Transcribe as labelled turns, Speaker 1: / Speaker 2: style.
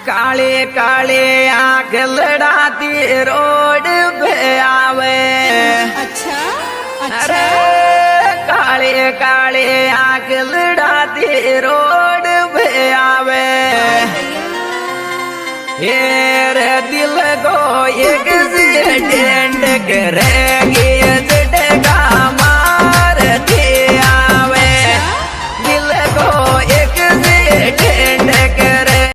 Speaker 1: काले काले आंख लड़ाती रोड पे आवे।
Speaker 2: अच्छा
Speaker 1: अरे काले काले आंख लड़ाती रोड पे आवे। ये रे दिल को एक टेंड करेगी